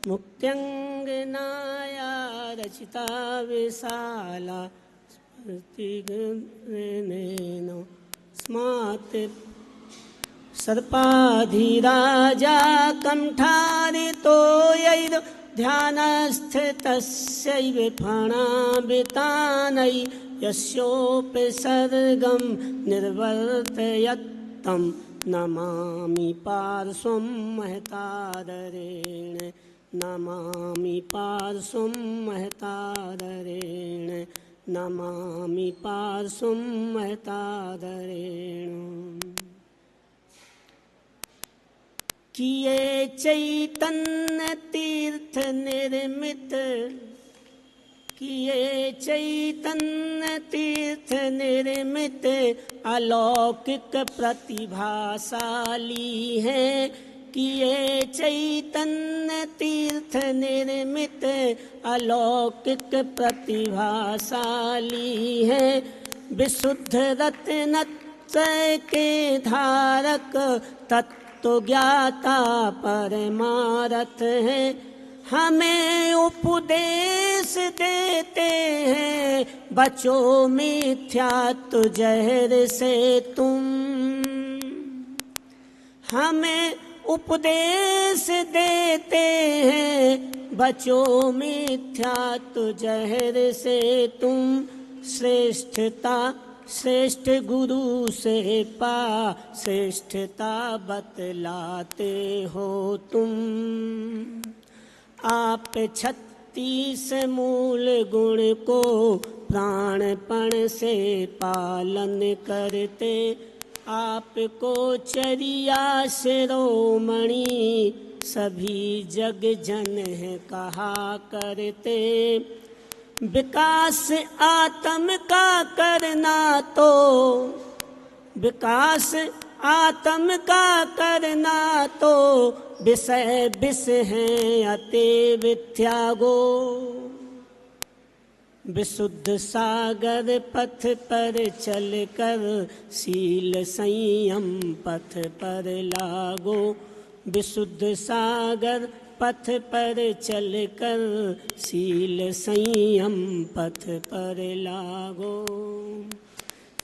मुक्त्यंगनाया रचिता विशाला स्मृतिगणेन स्मात् सर्पाधिराजा कंठारितो यैर् ध्यानस्थितस्यैव फणाभितानै यस्योपसर्गं निर्वर्तयत्तं नमामि पार्श्वं महतादरेण नमामि पार्श्वं महतादरेण नमामि पार्श्वं महतादरेण। किए चैतन्य तीर्थ निर्मित किए चैतन्य तीर्थ निर्मित अलौकिक प्रतिभाशाली है। किए चैतन्य तीर्थ निर्मित अलौकिक प्रतिभाशाली है। विशुद्ध रत्नत्रय के धारक तो ज्ञाता परमारथ है। हमें उपदेश देते हैं बचो मिथ्यात्व जहर से तुम। हमें उपदेश देते हैं बचो मिथ्यात्व जहर से तुम। श्रेष्ठ गुरु से पा श्रेष्ठता बतलाते हो तुम। आप 36 मूल गुण को प्राणपण से पालन करते। आपको चरिया शिरोमणि सभी जग जन है कहा करते। विकास आत्म का करना तो विकास आत्म का करना तो विषय विष है अतएव त्यागो। विशुद्ध सागर पथ पर चलकर शील संयम पथ पर लागो। विशुद्ध सागर पथ पर चलकर शील संयम पथ पर लागो।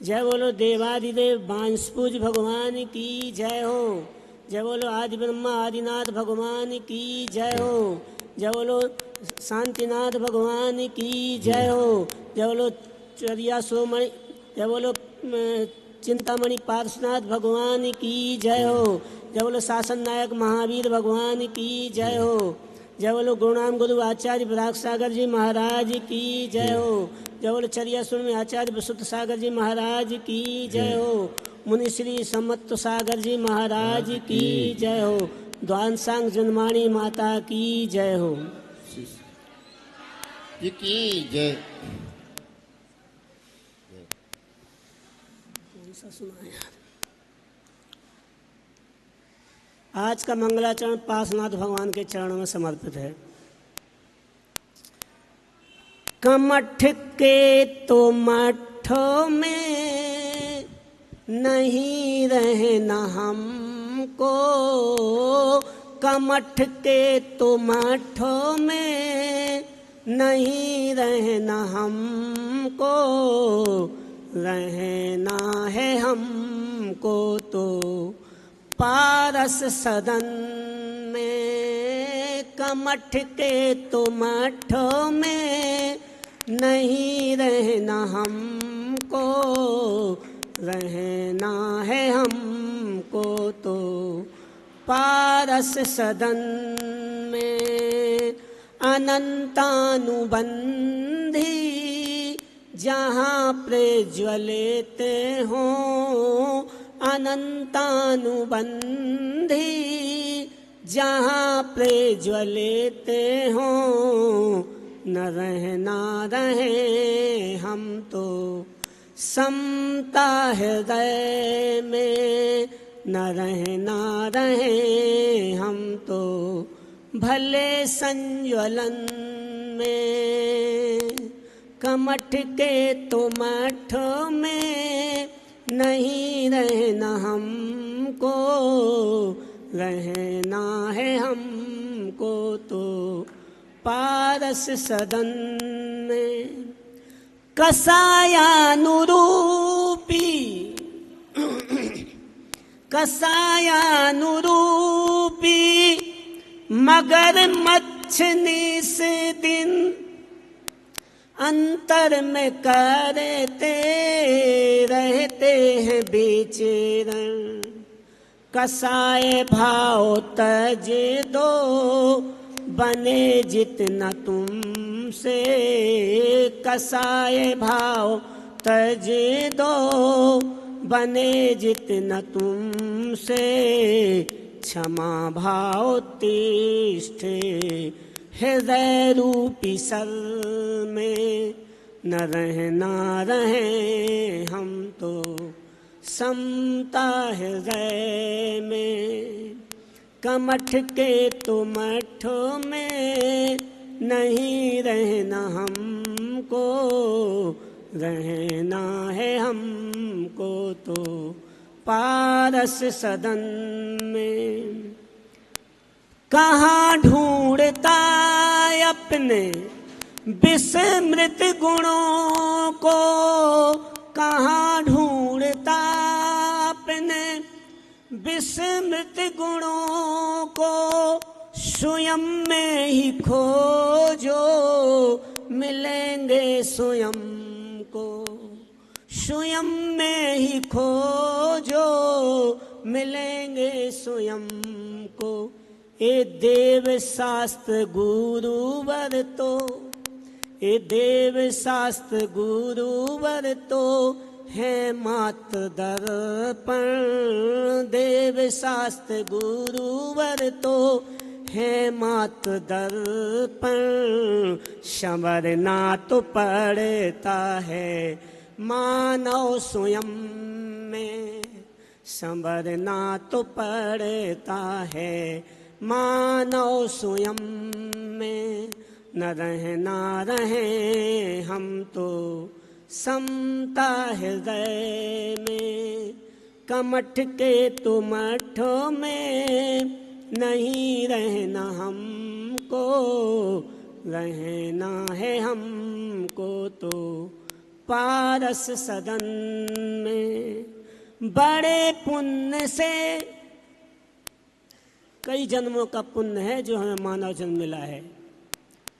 जय बोलो देवादिदेव बांसपुज भगवान की जय हो। जय बोलो आदि ब्रह्मा आदिनाथ भगवान की जय हो। जय बोलो शांतिनाथ भगवान की जय हो। जय बोलो चरिया सोमणि जय बोलो चिंतामणि पार्श्वनाथ भगवान की जय हो। जय बोलो शासन नायक महावीर भगवान की जय हो। जय बोलो गुरुनाम गुरु आचार्य विराग सागर जी महाराज की जय हो। जय बोलो चरिया सुन में आचार्य विशुद्ध सागर जी महाराज की जय हो। मुनि श्री समत्व सागर जी महाराज की जय हो। द्वानसांग जन्माणी माता की जय हो। की जय। आज का मंगलाचरण पार्श्वनाथ भगवान के चरणों में समर्पित है। कमठ के तो मठों में नहीं रहना हमको। कमठ के तो मठों में नहीं रहना हमको। रहना है हमको तो पारस सदन में। कमठ के तो मठों में नहीं रहना हमको। रहना है हमको तो पारस सदन में। अनंतानुबंधी जहाँ प्रज्वलित हों। अनंतानुबंधी जहाँ प्रज्वलित हों। न रहना रहे हम तो समता हृदय में। न रहना रहे हम तो भले संज्वलन में। कमठ के तो मठ में नहीं रहना हमको। रहना है हमको तो पारस सदन में। कसायानुरूपी कसायानुरूपी मगर मच्छ निस दिन अंतर में करते रहते हैं बेचैन। कसाय भाव तजे दो बने जितना तुमसे। कसाय भाव तजे दो बने जितना तुमसे। क्षमा भाव तिष्ठे हृदय रूपी सर में। न रहे हम तो समता हृदय में। कमठ के तो मठों में नहीं रहना हमको। रहना है हमको तो पारस सदन में। कहाँ ढूंढता अपने विस्मृत गुणों को। कहाँ ढूंढता अपने विस्मृत गुणों को। स्वयं में ही खोजो मिलेंगे स्वयं को। स्वयं में ही खोजो मिलेंगे स्वयं को। ए देव शास्त्र गुरुवर तो। ए देव शास्त्र गुरुवर तो है मात्र दर्पण। देव शास्त्र गुरुवर तो है मात्र दर्पण। संवरना तो पड़ता है मानव स्वयं में। संवरना तो पड़ता है मानव स्वयं में। न रहे हम तो समता हृदय में। कमठ के तो मठों में नहीं रहना हमको। रहना है हमको तो पारस सदन में। बड़े पुण्य से कई जन्मों का पुण्य है जो हमें मानव जन्म मिला है।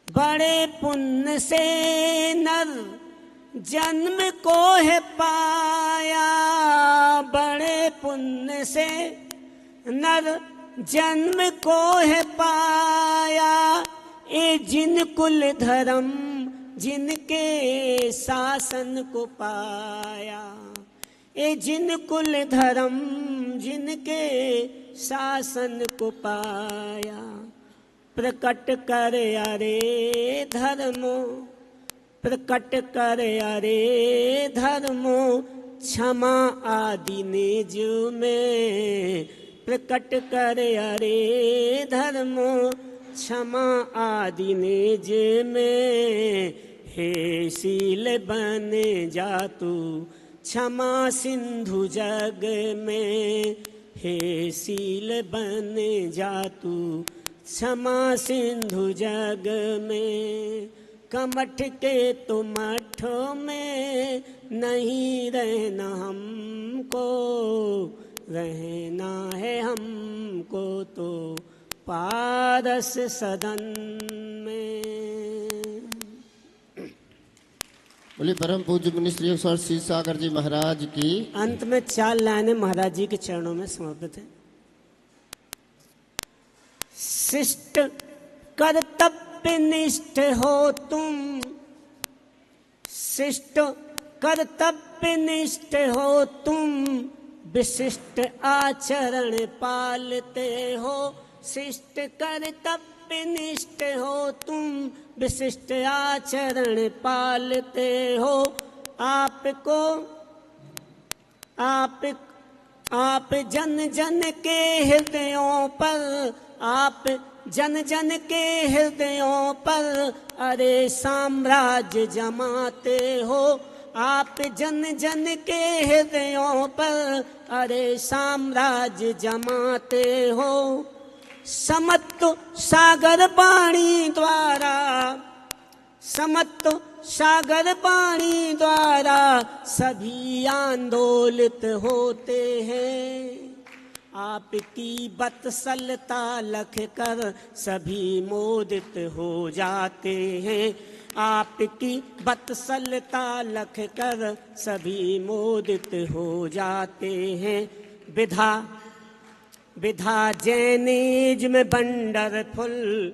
बड़े पुण्य से नर जन्म को है पाया। बड़े पुण्य से नर जन्म को है पाया। ये जिन कुल धर्म जिनके शासन को पाया। ये जिन कुल धर्म जिनके शासन को पाया। प्रकट कर अरे धर्मो। प्रकट कर अरे धर्मो। क्षमा आदि निज में। प्रकट कर अरे धर्मो। क्षमा आदि निज में। हे शील बन जा तू क्षमा सिंधु जग में। हे शील बन जा तू क्षमा सिंधु जग में। कमठ के तो मठों में नहीं रहना हमको। रहना है हमको तो पारस सदन में। बोले परम पूज्य मुनि श्री स्वर श्री सागर जी महाराज की। अंत में 4 लाइनें महाराज जी के चरणों में समर्पित है। शिष्ट कर्तव्य निष्ठ हो तुम। शिष्ट कर्तव्य निष्ठ हो तुम। विशिष्ट आचरण पालते हो। शिष्ट कर्तव्य निष्ठ हो तुम। विशिष्ट आचरण पालते हो। आपको आप जन जन के हृदयों पर। आप जन जन के हृदयों पर अरे साम्राज्य जमाते हो। आप जन जन के हृदयों पर अरे साम्राज्य जमाते हो। समत्व सागर पाणी द्वारा, समत्व सागर पाणी द्वारा सभी आंदोलित होते हैं। आपकी बत्सलता लख कर सभी मोदित हो जाते हैं। आपकी बत्सलता लख कर सभी मोदित हो जाते हैं। विधा विधा जैनेज में वंडरफुल,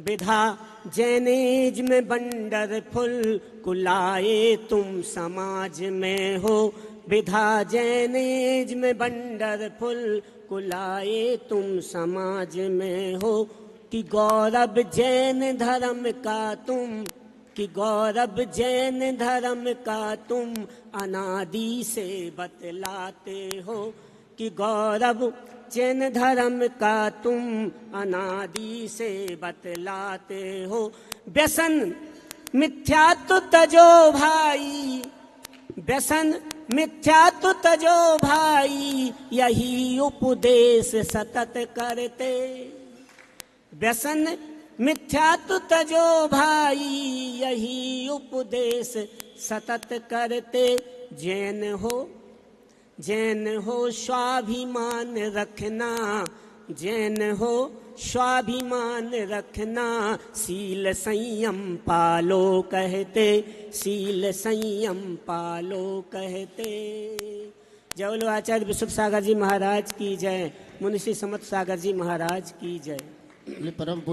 विधा जैनेज में वंडरफुल, कुलाए तुम समाज में हो। विधा जैनेज में वंडरफुल, कुलाए तुम समाज में हो। कि गौरव जैन धर्म का तुम, कि गौरव जैन धर्म का तुम अनादि से बतलाते हो। कि गौरव जैन धर्म का तुम अनादि से बतलाते हो। व्यसन मिथ्यात्व तजो भाई, व्यसन मिथ्यात्व तजो भाई, यही उपदेश सतत करते। व्यसन मिथ्यात्व तजो भाई, यही उपदेश सतत करते। जैन हो, जैन हो स्वाभिमान रखना, जैन हो स्वाभिमान रखना, शील संयम पालो कहते, शील संयम पालो कहते। जय बोलो आचार्य विशुद्ध सागर जी महाराज की जय, मुनिश्री समर्थ सागर जी महाराज की जय। बोले परम पूज्य